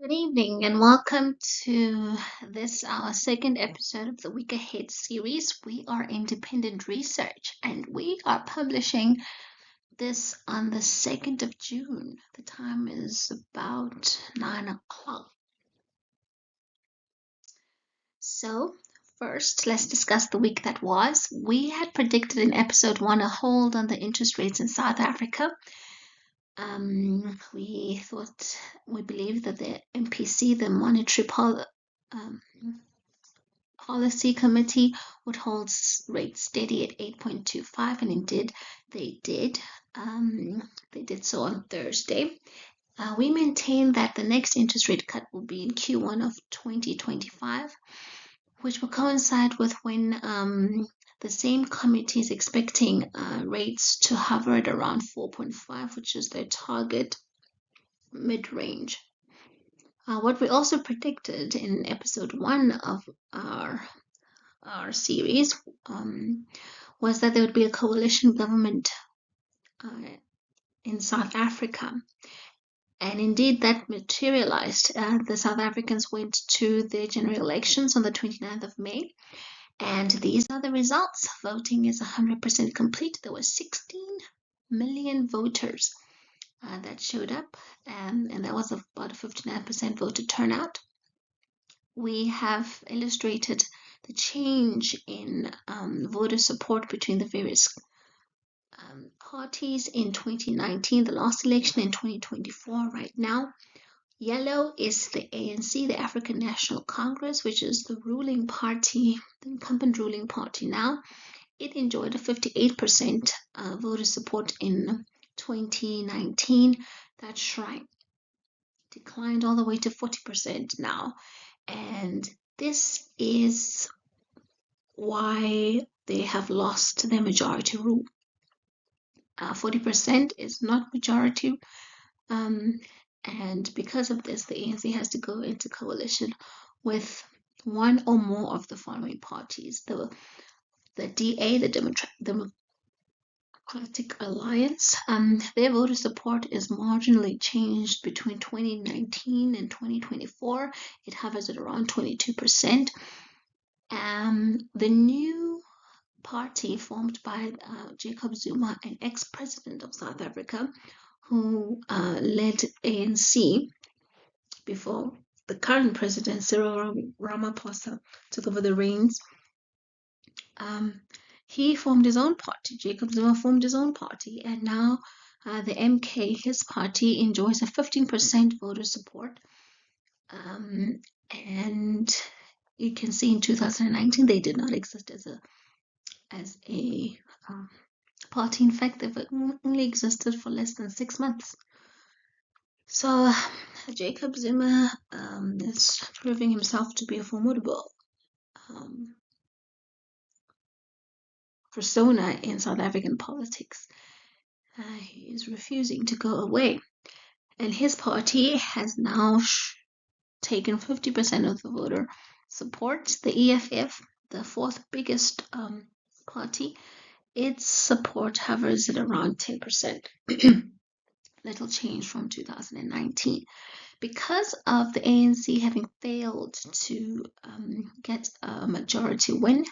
Good evening and welcome to this our second episode of the Week Ahead series. We are independent research and we are publishing this on the 2nd of June. The time is about 9 o'clock. So, first, let's discuss the week that was. We had predicted in episode 1 a hold on the interest rates in South Africa. We believe that the MPC, the Monetary Policy Committee, would hold rates steady at 8.25, and indeed they did. They did so on Thursday. We maintain that the next interest rate cut will be in Q1 of 2025, which will coincide with when the same committee is expecting rates to hover at around 4.5, which is their target mid-range. What we also predicted in episode 1 of our series was that there would be a coalition government in South Africa. And indeed, that materialized. The South Africans went to their general elections on the 29th of May. And these are the results. Voting is 100% complete. There were 16 million voters that showed up, and that was about a 59% voter turnout. We have illustrated the change in voter support between the various parties in 2019, the last election in 2024 right now. Yellow is the ANC, the African National Congress, which is the ruling party, the incumbent ruling party now. It enjoyed a 58% voter support in 2019. That shrine declined all the way to 40% now. And this is why they have lost their majority rule. 40% is not majority. And because of this, the ANC has to go into coalition with one or more of the following parties. The DA, the Democratic Alliance, their voter support is marginally changed between 2019 and 2024. It hovers at around 22%. The new party formed by Jacob Zuma, an ex-president of South Africa, who led ANC before the current president, Cyril Ramaphosa, took over the reins. He formed his own party. Jacob Zuma formed his own party, and now the MK, his party, enjoys a 15% voter support. And you can see in 2019 they did not exist as a party. In fact, they've only existed for less than 6 months. So Jacob Zuma is proving himself to be a formidable persona in South African politics. He is refusing to go away, and his party has now taken 50% of the voter support. The EFF, the fourth biggest party, its support hovers at around 10%. Little change from 2019. Because of the ANC having failed to get a majority win,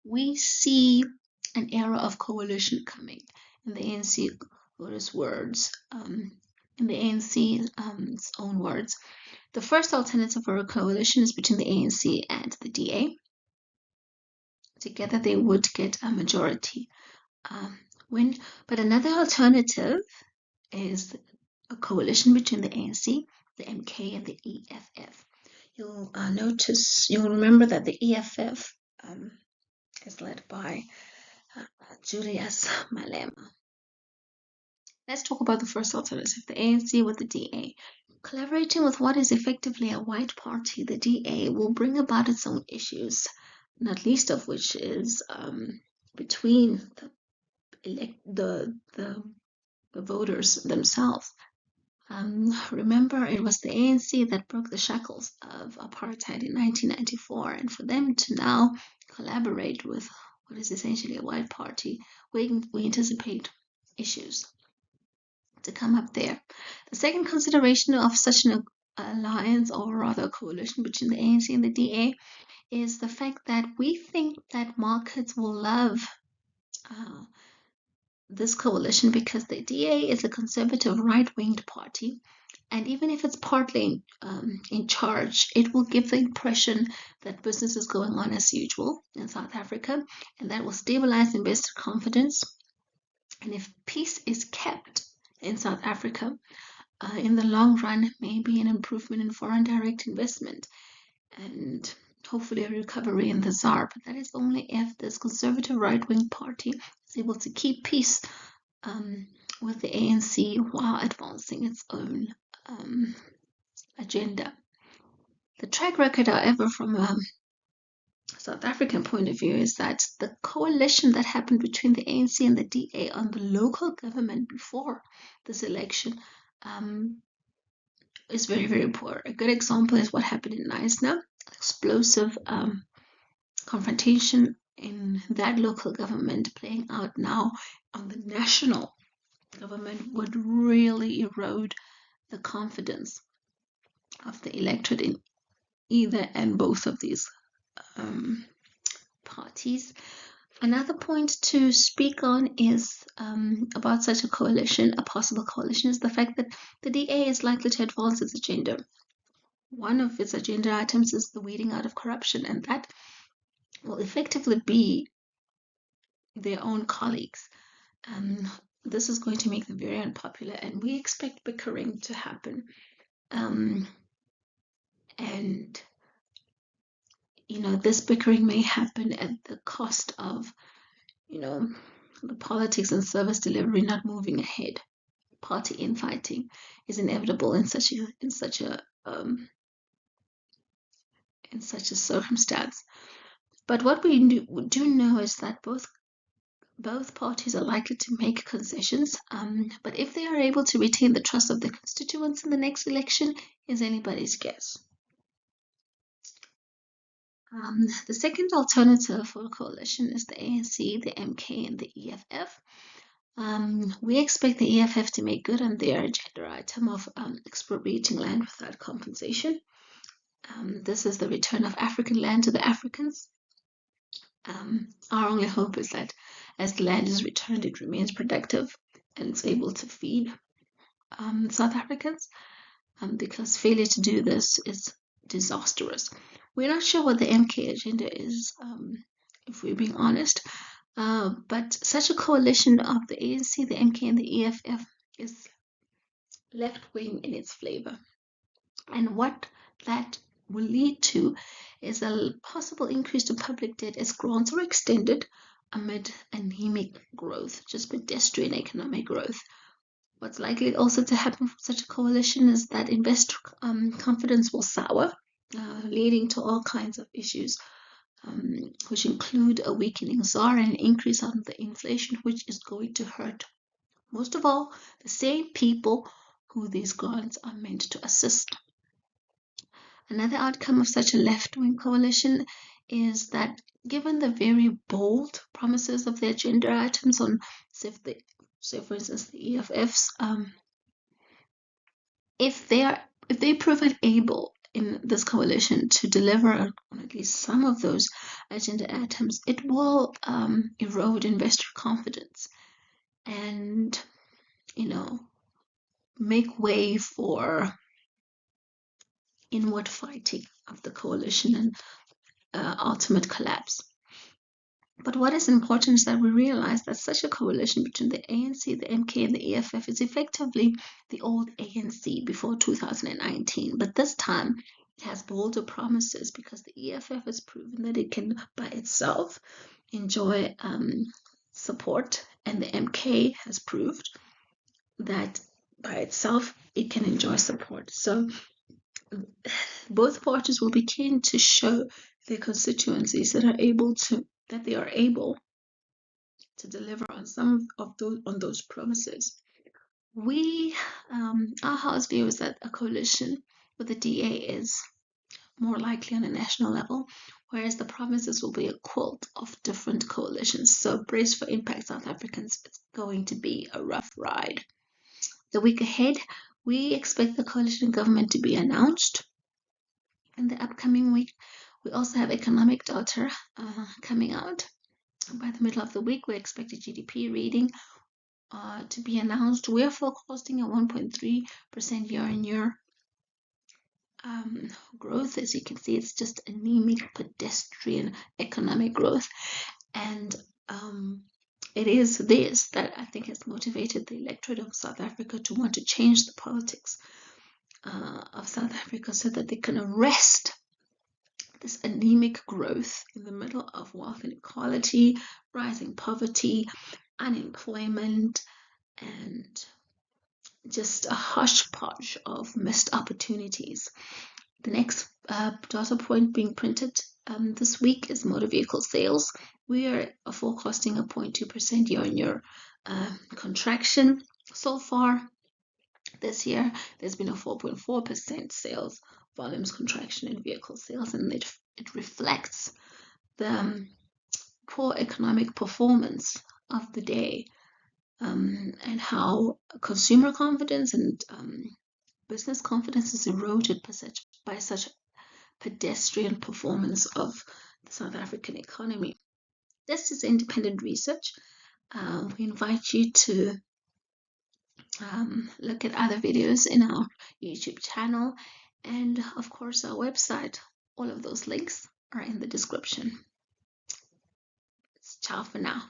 we see an era of coalition coming. In the ANC voters' words, in the ANC's own words, the first alternative for a coalition is between the ANC and the DA. Together, they would get a majority win. But another alternative is a coalition between the ANC, the MK, and the EFF. You'll remember that the EFF is led by Julius Malema. Let's talk about the first alternative, the ANC with the DA. Collaborating with what is effectively a white party, the DA will bring about its own issues, not least of which is between the voters themselves. Remember, it was the ANC that broke the shackles of apartheid in 1994, and for them to now collaborate with what is essentially a white party, we anticipate issues to come up there. The second consideration of such alliance, or rather coalition between the ANC and the DA, is the fact that we think that markets will love uh, this coalition because the DA is a conservative right-winged party. And even if it's partly in charge, it will give the impression that business is going on as usual in South Africa, and that will stabilize investor confidence. And if peace is kept in South Africa, in the long run, maybe an improvement in foreign direct investment and hopefully a recovery in the ZAR. But that is only if this conservative right-wing party is able to keep peace with the ANC while advancing its own agenda. The track record, however, from a South African point of view, is that the coalition that happened between the ANC and the DA on the local government before this election is very, very poor. A good example is what happened in Knysna, explosive confrontation in that local government playing out now on the national government would really erode the confidence of the electorate in either and both of these parties. Another point to speak on is about such a coalition, a possible coalition, is the fact that the DA is likely to advance its agenda. One of its agenda items is the weeding out of corruption, and that will effectively be their own colleagues. This is going to make them very unpopular, and we expect bickering to happen. And this bickering may happen at the cost of, the politics and service delivery not moving ahead. Party infighting is inevitable in such a circumstance. But what we do know is that both parties are likely to make concessions. But if they are able to retain the trust of their constituents in the next election is anybody's guess. The second alternative for a coalition is the ANC, the MK, and the EFF. We expect the EFF to make good on their agenda item of expropriating land without compensation. This is the return of African land to the Africans. Our only hope is that as the land is returned, it remains productive and it's able to feed South Africans, because failure to do this is disastrous. We're not sure what the MK agenda is, if we're being honest, but such a coalition of the ANC, the MK, and the EFF is left-wing in its flavor. And what that will lead to is a possible increase to public debt as grants are extended amid anemic growth, just pedestrian economic growth. What's likely also to happen from such a coalition is that investor confidence will sour, leading to all kinds of issues, which include a weakening ZAR and an increase on the inflation, which is going to hurt, most of all, the same people who these grants are meant to assist. Another outcome of such a left-wing coalition is that given the very bold promises of the agenda items on, say for instance, the EFFs, if they prove unable in this coalition to deliver on at least some of those agenda items, it will erode investor confidence and, make way for inward fighting of the coalition and ultimate collapse. But what is important is that we realize that such a coalition between the ANC, the MK, and the EFF is effectively the old ANC before 2019. But this time, it has bolder promises because the EFF has proven that it can, by itself, enjoy support, and the MK has proved that by itself, it can enjoy support. So both parties will be keen to show their constituencies that they are able to deliver on some of those promises. Our house view is that a coalition with the DA is more likely on a national level, whereas the provinces will be a quilt of different coalitions. So brace for impact, South Africans. It's going to be a rough ride. The week ahead, We expect the coalition government to be announced in the upcoming week. We also have economic data coming out. By the middle of the week, we expect a GDP reading to be announced. We're forecasting a 1.3% year-on-year growth. As you can see, it's just anemic, pedestrian economic growth. And it is this that I think has motivated the electorate of South Africa to want to change the politics of South Africa so that they can arrest this anemic growth in the middle of wealth inequality, rising poverty, unemployment, and just a hodgepodge of missed opportunities. The next data point being printed this week is motor vehicle sales. We are forecasting a 0.2% year-on-year contraction. So far this year, there's been a 4.4% sales volumes contraction in vehicle sales, and it reflects the poor economic performance of the day, and how consumer confidence and business confidence is eroded by such pedestrian performance of the South African economy. This is independent research. We invite you to look at other videos in our YouTube channel and, of course, our website. All of those links are in the description. Ciao for now.